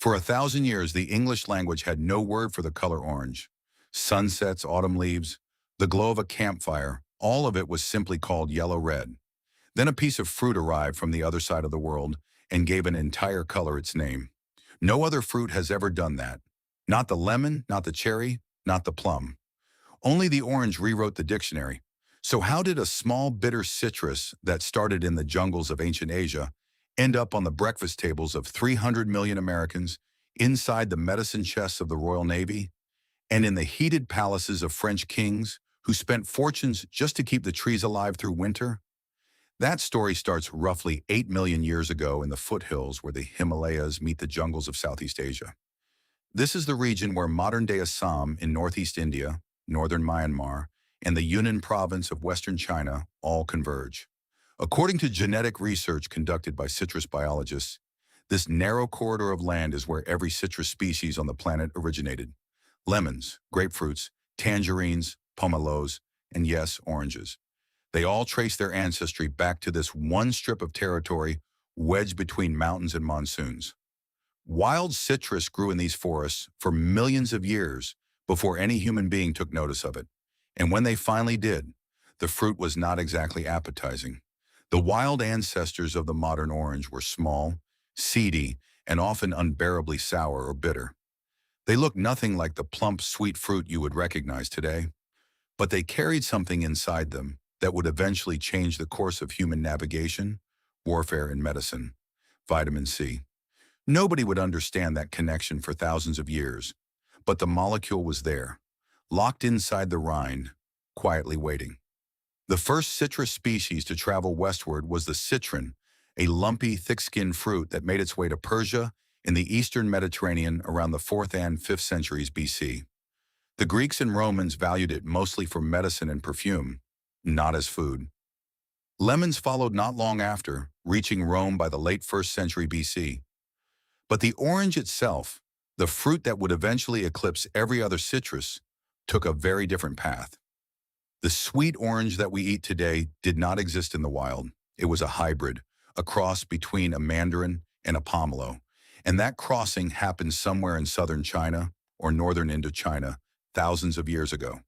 For 1,000 years, the English language had no word for the color orange. Sunsets, autumn leaves, the glow of a campfire, all of it was simply called yellow-red. Then a piece of fruit arrived from the other side of the world and gave an entire color its name. No other fruit has ever done that. Not the lemon, not the cherry, not the plum. Only the orange rewrote the dictionary. So how did a small bitter citrus that started in the jungles of ancient Asia end up on the breakfast tables of 300 million Americans, inside the medicine chests of the Royal Navy, and in the heated palaces of French kings who spent fortunes just to keep the trees alive through winter? That story starts roughly 8 million years ago in the foothills where the Himalayas meet the jungles of Southeast Asia. This is the region where modern-day Assam in northeast India, northern Myanmar, and the Yunnan province of western China all converge. According to genetic research conducted by citrus biologists, this narrow corridor of land is where every citrus species on the planet originated. Lemons, grapefruits, tangerines, pomelos, and yes, oranges. They all trace their ancestry back to this one strip of territory wedged between mountains and monsoons. Wild citrus grew in these forests for millions of years before any human being took notice of it. And when they finally did, the fruit was not exactly appetizing. The wild ancestors of the modern orange were small, seedy, and often unbearably sour or bitter. They looked nothing like the plump, sweet fruit you would recognize today, but they carried something inside them that would eventually change the course of human navigation, warfare, and medicine: vitamin C. Nobody would understand that connection for thousands of years, but the molecule was there, locked inside the rind, quietly waiting. The first citrus species to travel westward was the citron, a lumpy, thick-skinned fruit that made its way to Persia in the eastern Mediterranean around the 4th and 5th centuries BC. The Greeks and Romans valued it mostly for medicine and perfume, not as food. Lemons followed not long after, reaching Rome by the late 1st century BC. But the orange itself, the fruit that would eventually eclipse every other citrus, took a very different path. The sweet orange that we eat today did not exist in the wild. It was a hybrid, a cross between a mandarin and a pomelo, and that crossing happened somewhere in southern China or northern Indochina thousands of years ago.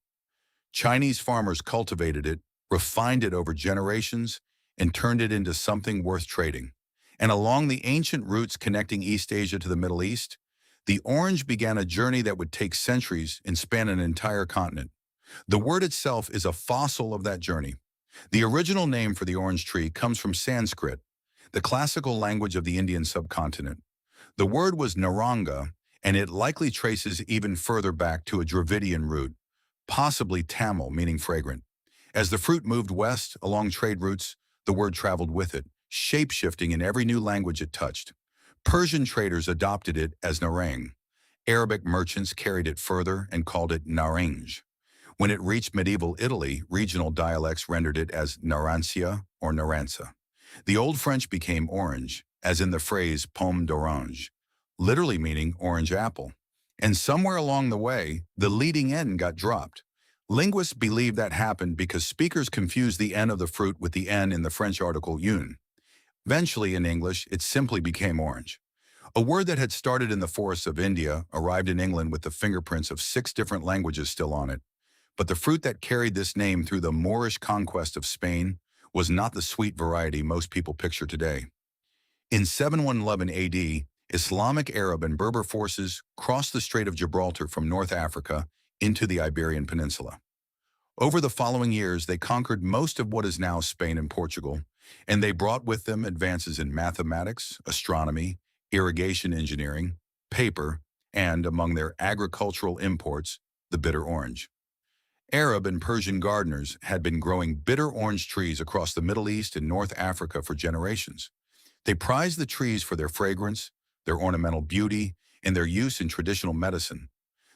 Chinese farmers cultivated it, refined it over generations, and turned it into something worth trading. And along the ancient routes connecting East Asia to the Middle East, the orange began a journey that would take centuries and span an entire continent. The word itself is a fossil of that journey. The original name for the orange tree comes from Sanskrit, the classical language of the Indian subcontinent. The word was naranga, and it likely traces even further back to a Dravidian root, possibly Tamil, meaning fragrant. As the fruit moved west along trade routes, the word traveled with it, shape-shifting in every new language it touched. Persian traders adopted it as narang. Arabic merchants carried it further and called it naranj. When it reached medieval Italy, regional dialects rendered it as narancia or naranza. The Old French became orange, as in the phrase pomme d'orange, literally meaning orange apple. And somewhere along the way, the leading N got dropped. Linguists believe that happened because speakers confused the N of the fruit with the N in the French article une. Eventually, in English, it simply became orange. A word that had started in the forests of India arrived in England with the fingerprints of 6 different languages still on it. But the fruit that carried this name through the Moorish conquest of Spain was not the sweet variety most people picture today. In 711 AD, Islamic, Arab, and Berber forces crossed the Strait of Gibraltar from North Africa into the Iberian Peninsula. Over the following years, they conquered most of what is now Spain and Portugal, and they brought with them advances in mathematics, astronomy, irrigation engineering, paper, and, among their agricultural imports, the bitter orange. Arab and Persian gardeners had been growing bitter orange trees across the Middle East and North Africa for generations. They prized the trees for their fragrance, their ornamental beauty, and their use in traditional medicine.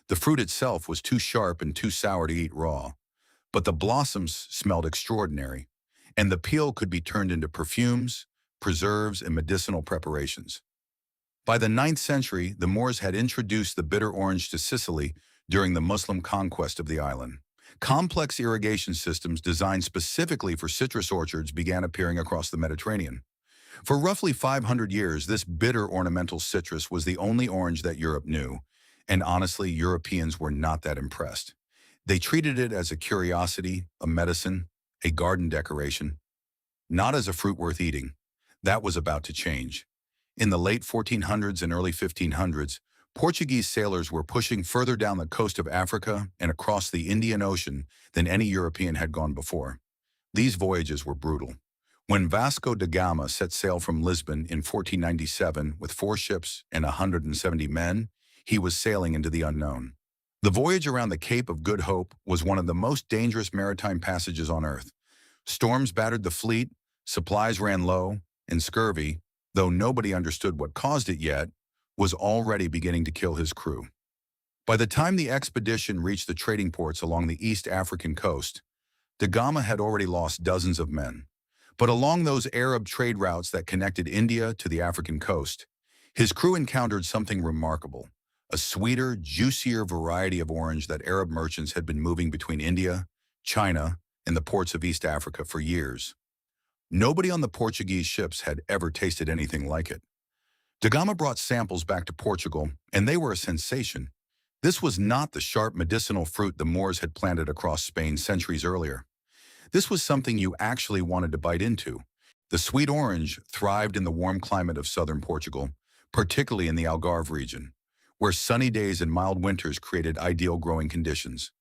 The fruit itself was too sharp and too sour to eat raw, but the blossoms smelled extraordinary, and the peel could be turned into perfumes, preserves, and medicinal preparations. By the 9th century, the Moors had introduced the bitter orange to Sicily during the Muslim conquest of the island. Complex irrigation systems designed specifically for citrus orchards began appearing across the Mediterranean. For roughly 500 years, this bitter ornamental citrus was the only orange that Europe knew, and honestly, Europeans were not that impressed. They treated it as a curiosity, a medicine, a garden decoration, not as a fruit worth eating. That was about to change. In the late 1400s and early 1500s, Portuguese sailors were pushing further down the coast of Africa and across the Indian Ocean than any European had gone before. These voyages were brutal. When Vasco da Gama set sail from Lisbon in 1497 with 4 ships and 170 men, he was sailing into the unknown. The voyage around the Cape of Good Hope was one of the most dangerous maritime passages on Earth. Storms battered the fleet, supplies ran low, and scurvy, though nobody understood what caused it yet, was already beginning to kill his crew. By the time the expedition reached the trading ports along the East African coast, da Gama had already lost dozens of men. But along those Arab trade routes that connected India to the African coast, his crew encountered something remarkable, a sweeter, juicier variety of orange that Arab merchants had been moving between India, China, and the ports of East Africa for years. Nobody on the Portuguese ships had ever tasted anything like it. Da Gama brought samples back to Portugal, and they were a sensation. This was not the sharp medicinal fruit the Moors had planted across Spain centuries earlier. This was something you actually wanted to bite into. The sweet orange thrived in the warm climate of southern Portugal, particularly in the Algarve region, where sunny days and mild winters created ideal growing conditions.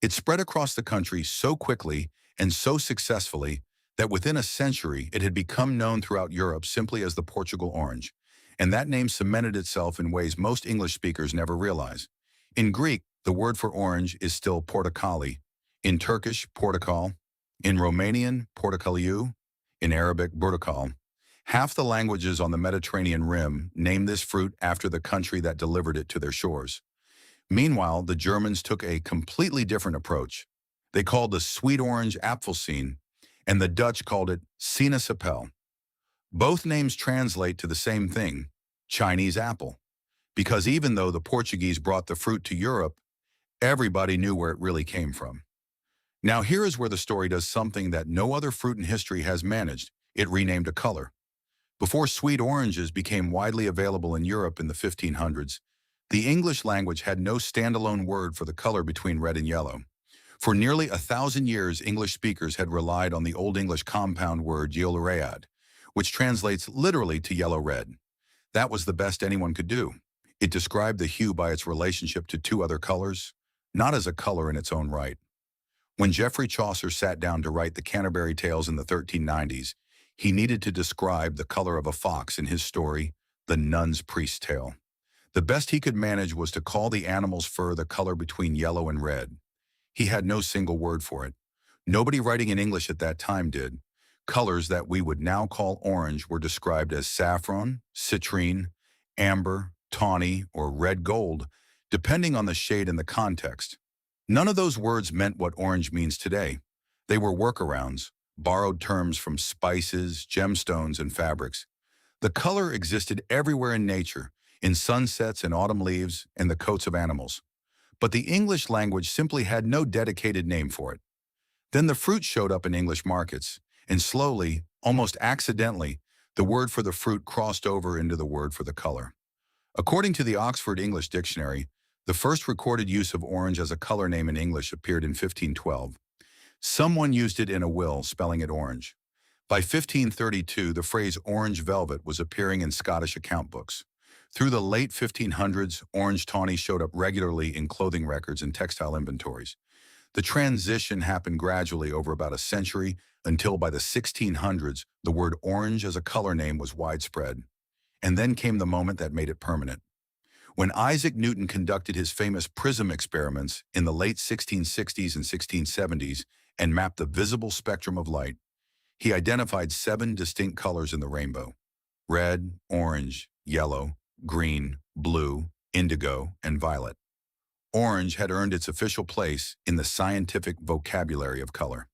It spread across the country so quickly and so successfully that within a century it had become known throughout Europe simply as the Portugal orange, and that name cemented itself in ways most English speakers never realize. In Greek, the word for orange is still portokali, in Turkish, portakal, in Romanian, portocaliu, in Arabic, burtukal. Half the languages on the Mediterranean rim name this fruit after the country that delivered it to their shores. Meanwhile, the Germans took a completely different approach. They called the sweet orange Apfelsine, and the Dutch called it Sinaasappel. Both names translate to the same thing, Chinese apple, because even though the Portuguese brought the fruit to Europe, everybody knew where it really came from. Now here is where the story does something that no other fruit in history has managed. It renamed a color. Before sweet oranges became widely available in Europe in the 1500s, the English language had no standalone word for the color between red and yellow. For nearly 1,000 years, English speakers had relied on the Old English compound word yellow-red, which translates literally to yellow-red. That was the best anyone could do. It described the hue by its relationship to two other colors, not as a color in its own right. When Geoffrey Chaucer sat down to write the Canterbury Tales in the 1390s, he needed to describe the color of a fox in his story, The Nun's Priest's Tale. The best he could manage was to call the animal's fur the color between yellow and red. He had no single word for it. Nobody writing in English at that time did. Colors that we would now call orange were described as saffron, citrine, amber, tawny, or red gold, depending on the shade and the context. None of those words meant what orange means today. They were workarounds, borrowed terms from spices, gemstones, and fabrics. The color existed everywhere in nature, in sunsets and autumn leaves and the coats of animals. But the English language simply had no dedicated name for it. Then the fruit showed up in English markets, and slowly, almost accidentally, the word for the fruit crossed over into the word for the color. According to the Oxford English Dictionary, the first recorded use of orange as a color name in English appeared in 1512. Someone used it in a will, spelling it orange. By 1532, the phrase orange velvet was appearing in Scottish account books. Through the late 1500s, orange tawny showed up regularly in clothing records and textile inventories. The transition happened gradually over about a century until by the 1600s, the word orange as a color name was widespread. And then came the moment that made it permanent. When Isaac Newton conducted his famous prism experiments in the late 1660s and 1670s and mapped the visible spectrum of light, he identified 7 distinct colors in the rainbow: red, orange, yellow, green, blue, indigo, and violet. Orange had earned its official place in the scientific vocabulary of color.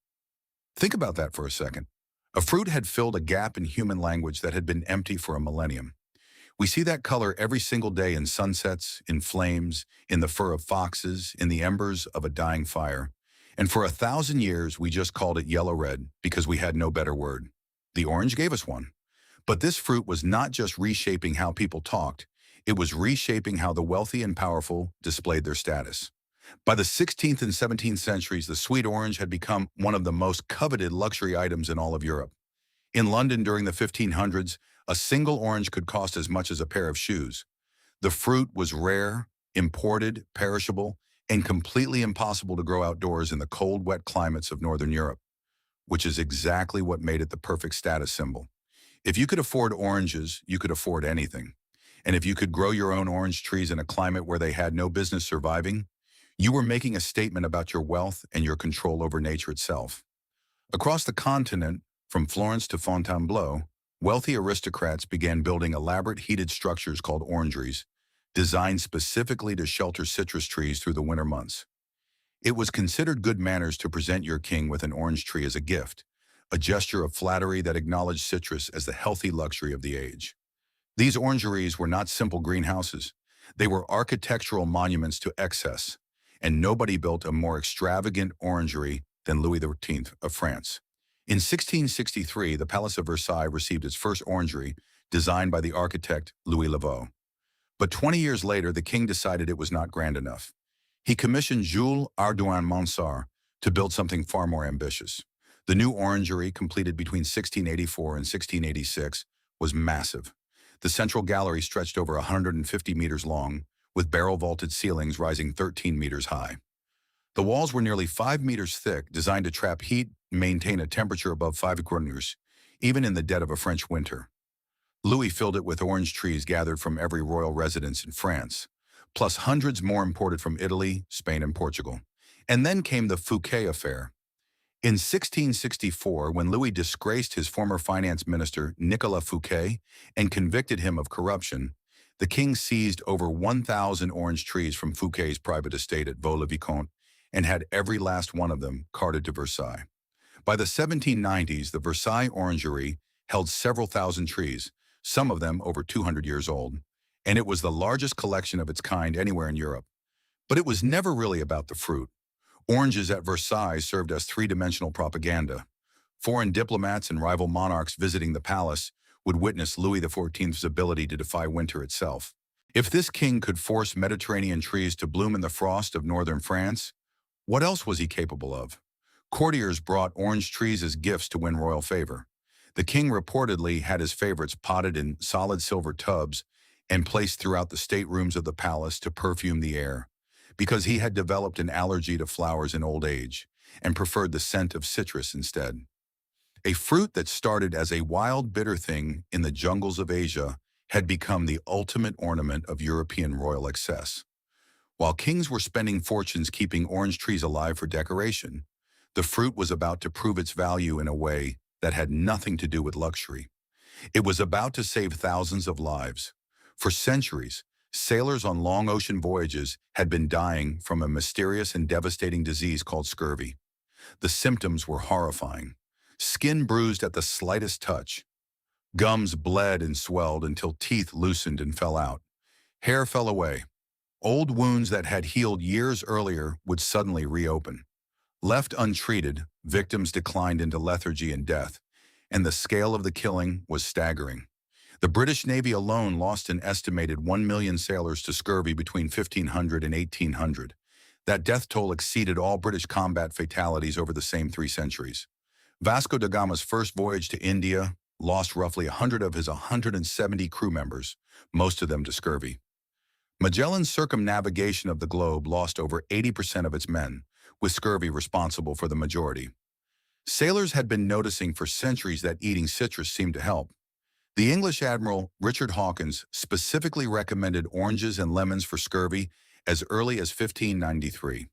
Think about that for a second. A fruit had filled a gap in human language that had been empty for a millennium. We see that color every single day in sunsets, in flames, in the fur of foxes, in the embers of a dying fire. And for 1,000 years, we just called it yellow-red because we had no better word. The orange gave us one. But this fruit was not just reshaping how people talked, it was reshaping how the wealthy and powerful displayed their status. By the 16th and 17th centuries, the sweet orange had become one of the most coveted luxury items in all of Europe. In London during the 1500s, a single orange could cost as much as a pair of shoes. The fruit was rare, imported, perishable, and completely impossible to grow outdoors in the cold, wet climates of Northern Europe, which is exactly what made it the perfect status symbol. If you could afford oranges, you could afford anything. And if you could grow your own orange trees in a climate where they had no business surviving, you were making a statement about your wealth and your control over nature itself. Across the continent, from Florence to Fontainebleau, wealthy aristocrats began building elaborate heated structures called orangeries, designed specifically to shelter citrus trees through the winter months. It was considered good manners to present your king with an orange tree as a gift, a gesture of flattery that acknowledged citrus as the healthy luxury of the age. These orangeries were not simple greenhouses. They were architectural monuments to excess, and nobody built a more extravagant orangery than Louis XIII of France. In 1663, the Palace of Versailles received its first orangery, designed by the architect Louis Lavaux. But 20 years later, the king decided it was not grand enough. He commissioned Jules Ardouin Mansart to build something far more ambitious. The new orangery, completed between 1684 and 1686, was massive. The central gallery stretched over 150 meters long, with barrel-vaulted ceilings rising 13 meters high. The walls were nearly 5 meters thick, designed to trap heat and maintain a temperature above 5 degrees, even in the dead of a French winter. Louis filled it with orange trees gathered from every royal residence in France, plus hundreds more imported from Italy, Spain, and Portugal. And then came the Fouquet affair. In 1664, when Louis disgraced his former finance minister, Nicolas Fouquet, and convicted him of corruption, the king seized over 1,000 orange trees from Fouquet's private estate at Vaux-le-Vicomte and had every last one of them carted to Versailles. By the 1790s, the Versailles Orangery held several thousand trees, some of them over 200 years old, and it was the largest collection of its kind anywhere in Europe. But it was never really about the fruit. Oranges at Versailles served as three-dimensional propaganda. Foreign diplomats and rival monarchs visiting the palace would witness Louis XIV's ability to defy winter itself. If this king could force Mediterranean trees to bloom in the frost of northern France, what else was he capable of? Courtiers brought orange trees as gifts to win royal favor. The king reportedly had his favorites potted in solid silver tubs and placed throughout the staterooms of the palace to perfume the air, because he had developed an allergy to flowers in old age and preferred the scent of citrus instead. A fruit that started as a wild, bitter thing in the jungles of Asia had become the ultimate ornament of European royal excess. While kings were spending fortunes keeping orange trees alive for decoration, the fruit was about to prove its value in a way that had nothing to do with luxury. It was about to save thousands of lives. For centuries, sailors on long ocean voyages had been dying from a mysterious and devastating disease called scurvy. The symptoms were horrifying. Skin bruised at the slightest touch. Gums bled and swelled until teeth loosened and fell out. Hair fell away. Old wounds that had healed years earlier would suddenly reopen. Left untreated, victims declined into lethargy and death, and the scale of the killing was staggering. The British Navy alone lost an estimated 1 million sailors to scurvy between 1500 and 1800. That death toll exceeded all British combat fatalities over the same 3 centuries. Vasco da Gama's first voyage to India lost roughly 100 of his 170 crew members, most of them to scurvy. Magellan's circumnavigation of the globe lost over 80% of its men, with scurvy responsible for the majority. Sailors had been noticing for centuries that eating citrus seemed to help. The English Admiral Richard Hawkins specifically recommended oranges and lemons for scurvy as early as 1593.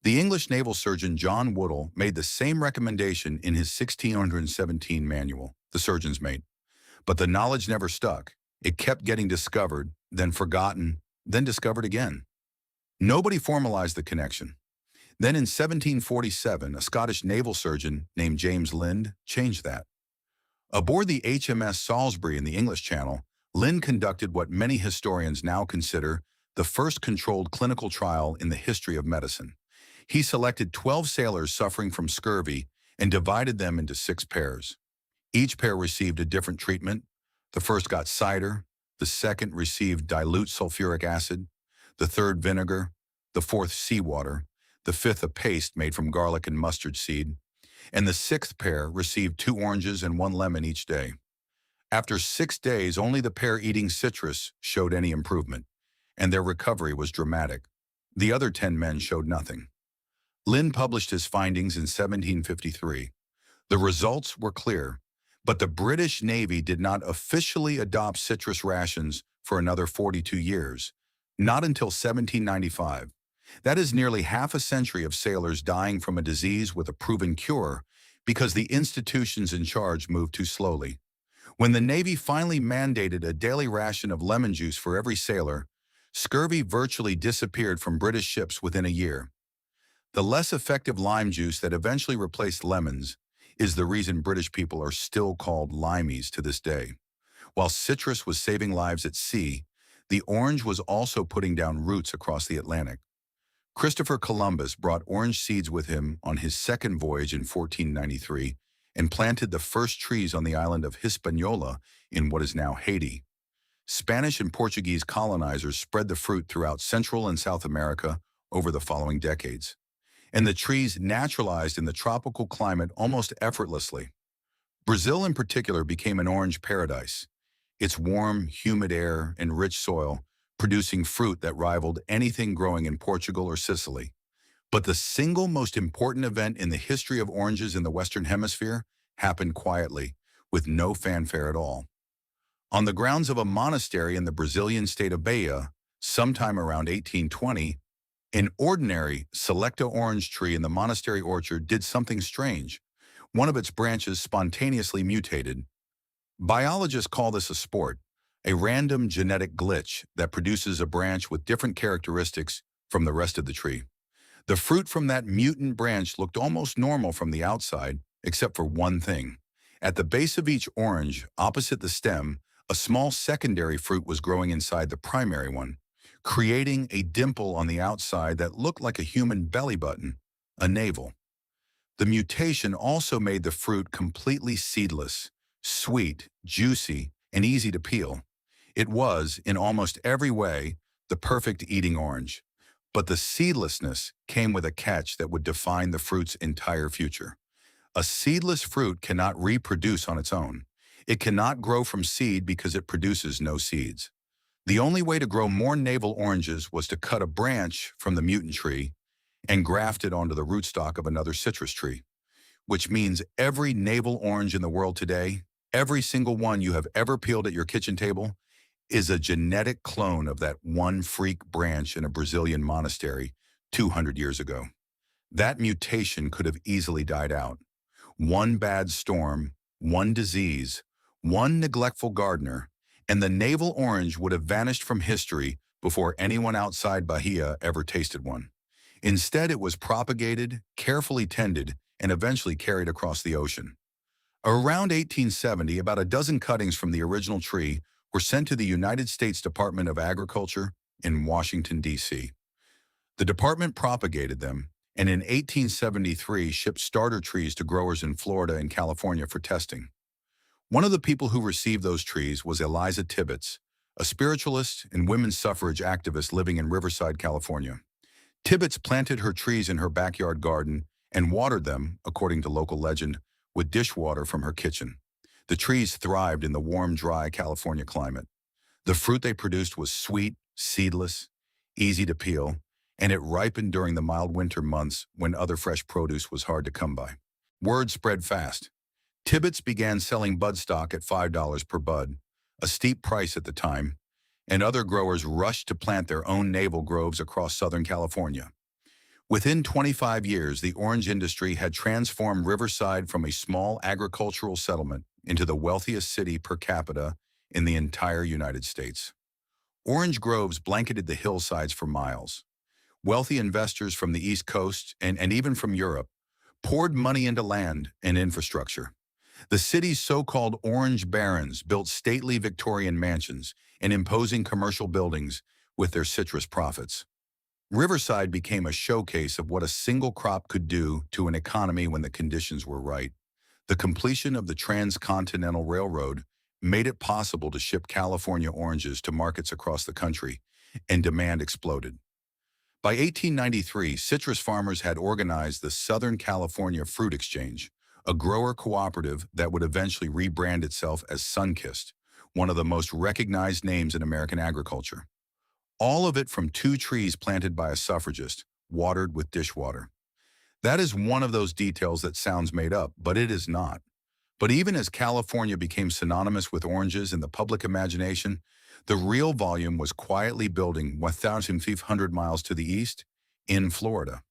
The English naval surgeon John Woodall made the same recommendation in his 1617 manual, The Surgeon's Mate. But the knowledge never stuck. It kept getting discovered, then forgotten, then discovered again. Nobody formalized the connection. Then in 1747, a Scottish naval surgeon named James Lind changed that. Aboard the HMS Salisbury in the English Channel, Lind conducted what many historians now consider the first controlled clinical trial in the history of medicine. He selected 12 sailors suffering from scurvy and divided them into 6 pairs. Each pair received a different treatment, The first got cider, the second received dilute sulfuric acid, the third vinegar, the fourth seawater, the fifth a paste made from garlic and mustard seed, and the sixth pair received 2 oranges and 1 lemon each day. After 6 days, only the pair eating citrus showed any improvement, and their recovery was dramatic. The other 10 men showed nothing. Lynn published his findings in 1753. The results were clear, but the British Navy did not officially adopt citrus rations for another 42 years, not until 1795. That is nearly half a century of sailors dying from a disease with a proven cure because the institutions in charge moved too slowly. When the Navy finally mandated a daily ration of lemon juice for every sailor, scurvy virtually disappeared from British ships within a year. The less effective lime juice that eventually replaced lemons is the reason British people are still called limeys to this day. While citrus was saving lives at sea, the orange was also putting down roots across the Atlantic. Christopher Columbus brought orange seeds with him on his second voyage in 1493 and planted the first trees on the island of Hispaniola in what is now Haiti. Spanish and Portuguese colonizers spread the fruit throughout Central and South America over the following decades, and the trees naturalized in the tropical climate almost effortlessly. Brazil in particular became an orange paradise, its warm, humid air and rich soil producing fruit that rivaled anything growing in Portugal or Sicily. But the single most important event in the history of oranges in the Western Hemisphere happened quietly, with no fanfare at all. On the grounds of a monastery in the Brazilian state of Bahia, sometime around 1820, an ordinary Selecta orange tree in the monastery orchard did something strange. One of its branches spontaneously mutated. Biologists call this a sport, a random genetic glitch that produces a branch with different characteristics from the rest of the tree. The fruit from that mutant branch looked almost normal from the outside, except for one thing. At the base of each orange, opposite the stem, a small secondary fruit was growing inside the primary one, creating a dimple on the outside that looked like a human belly button, a navel. The mutation also made the fruit completely seedless, sweet, juicy, and easy to peel. It was, in almost every way, the perfect eating orange. But the seedlessness came with a catch that would define the fruit's entire future. A seedless fruit cannot reproduce on its own. It cannot grow from seed because it produces no seeds. The only way to grow more navel oranges was to cut a branch from the mutant tree and graft it onto the rootstock of another citrus tree, which means every navel orange in the world today, every single one you have ever peeled at your kitchen table, is a genetic clone of that one freak branch in a Brazilian monastery 200 years ago. That mutation could have easily died out. One bad storm, one disease, one neglectful gardener, and the navel orange would have vanished from history before anyone outside Bahia ever tasted one. Instead, it was propagated, carefully tended, and eventually carried across the ocean. Around 1870, about a dozen cuttings from the original tree were sent to the United States Department of Agriculture in Washington, D.C. The department propagated them, and in 1873 shipped starter trees to growers in Florida and California for testing. One of the people who received those trees was Eliza Tibbets, a spiritualist and women's suffrage activist living in Riverside, California. Tibbets planted her trees in her backyard garden and watered them, according to local legend, with dishwater from her kitchen. The trees thrived in the warm, dry California climate. The fruit they produced was sweet, seedless, easy to peel, and it ripened during the mild winter months when other fresh produce was hard to come by. Word spread fast. Tibbets began selling budstock at $5 per bud, a steep price at the time, and other growers rushed to plant their own navel groves across Southern California. Within 25 years, the orange industry had transformed Riverside from a small agricultural settlement into the wealthiest city per capita in the entire United States. Orange groves blanketed the hillsides for miles. Wealthy investors from the East Coast and even from Europe poured money into land and infrastructure. The city's so-called orange barons built stately Victorian mansions and imposing commercial buildings with their citrus profits. Riverside became a showcase of what a single crop could do to an economy when the conditions were right. The completion of the Transcontinental Railroad made it possible to ship California oranges to markets across the country, and demand exploded. By 1893, citrus farmers had organized the Southern California Fruit Exchange, a grower cooperative that would eventually rebrand itself as Sunkist, one of the most recognized names in American agriculture. All of it from 2 trees planted by a suffragist, watered with dishwater. That is one of those details that sounds made up, but it is not. But even as California became synonymous with oranges in the public imagination, the real volume was quietly building 1,500 miles to the east, in Florida.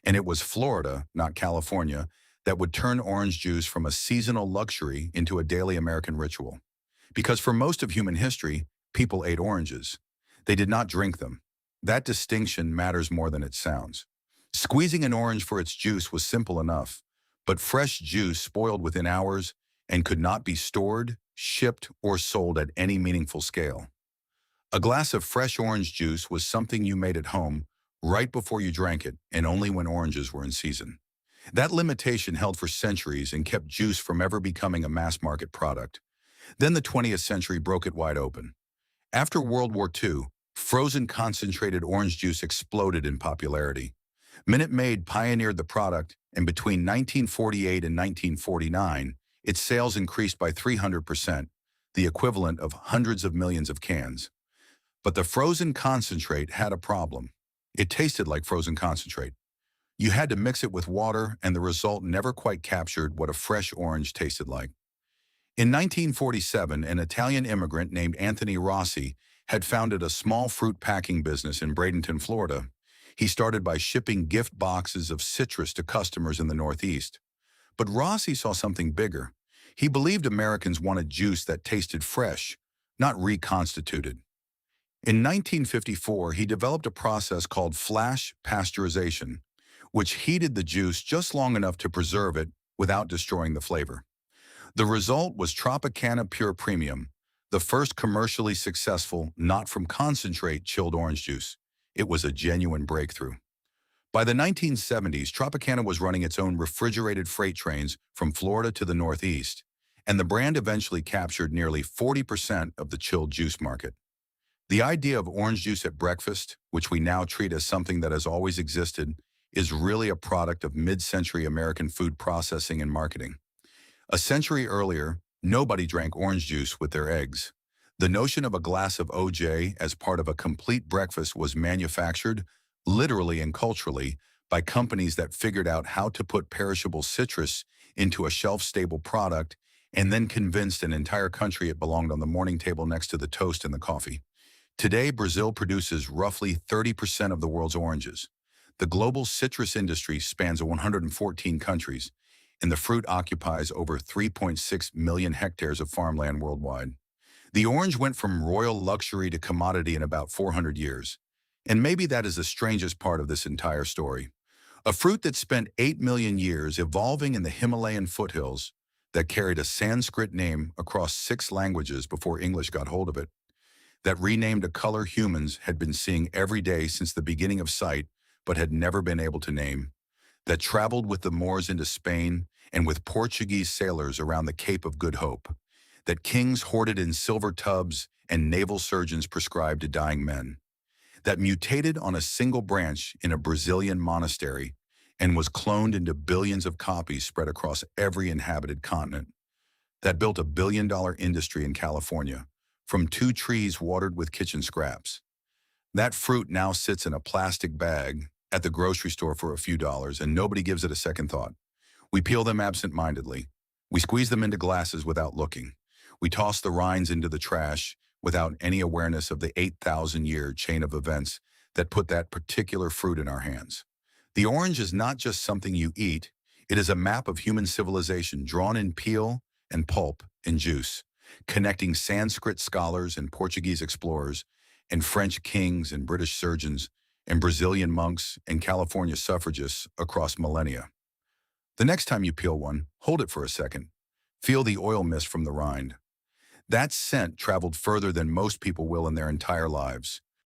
And it was Florida, not California, that would turn orange juice from a seasonal luxury into a daily American ritual. Because for most of human history, people ate oranges. They did not drink them. That distinction matters more than it sounds. Squeezing an orange for its juice was simple enough, but fresh juice spoiled within hours and could not be stored, shipped, or sold at any meaningful scale. A glass of fresh orange juice was something you made at home right before you drank it, and only when oranges were in season. That limitation held for centuries and kept juice from ever becoming a mass-market product. Then the 20th century broke it wide open. After World War II, frozen concentrated orange juice exploded in popularity. Minute Maid pioneered the product, and between 1948 and 1949, its sales increased by 300%, the equivalent of hundreds of millions of cans. But the frozen concentrate had a problem. It tasted like frozen concentrate. You had to mix it with water, and the result never quite captured what a fresh orange tasted like. In 1947, an Italian immigrant named Anthony Rossi had founded a small fruit packing business in Bradenton, Florida. He started by shipping gift boxes of citrus to customers in the Northeast. But Rossi saw something bigger. He believed Americans wanted juice that tasted fresh, not reconstituted. In 1954, he developed a process called flash pasteurization, which heated the juice just long enough to preserve it without destroying the flavor. The result was Tropicana Pure Premium, the first commercially successful, not-from-concentrate chilled orange juice. It was a genuine breakthrough. By the 1970s, Tropicana was running its own refrigerated freight trains from Florida to the Northeast, and the brand eventually captured nearly 40% of the chilled juice market. The idea of orange juice at breakfast, which we now treat as something that has always existed, is really a product of mid-century American food processing and marketing. A century earlier, nobody drank orange juice with their eggs. The notion of a glass of OJ as part of a complete breakfast was manufactured, literally and culturally, by companies that figured out how to put perishable citrus into a shelf-stable product and then convinced an entire country it belonged on the morning table next to the toast and the coffee. Today, Brazil produces roughly 30% of the world's oranges. The global citrus industry spans 114 countries, and the fruit occupies over 3.6 million hectares of farmland worldwide. The orange went from royal luxury to commodity in about 400 years. And maybe that is the strangest part of this entire story. A fruit that spent 8 million years evolving in the Himalayan foothills, that carried a Sanskrit name across 6 languages before English got hold of it, that renamed a color humans had been seeing every day since the beginning of sight but had never been able to name, that traveled with the Moors into Spain and with Portuguese sailors around the Cape of Good Hope, that kings hoarded in silver tubs and naval surgeons prescribed to dying men, that mutated on a single branch in a Brazilian monastery and was cloned into billions of copies spread across every inhabited continent, that built a billion-dollar industry in California from 2 trees watered with kitchen scraps. That fruit now sits in a plastic bag at the grocery store for a few dollars, and nobody gives it a second thought. We peel them absent-mindedly. We squeeze them into glasses without looking. We toss the rinds into the trash without any awareness of the 8,000-year chain of events that put that particular fruit in our hands. The orange is not just something you eat. It is a map of human civilization drawn in peel and pulp and juice, connecting Sanskrit scholars and Portuguese explorers and French kings and British surgeons and Brazilian monks and California suffragists across millennia. The next time you peel one, hold it for a second. Feel the oil mist from the rind. That scent traveled further than most people will in their entire lives.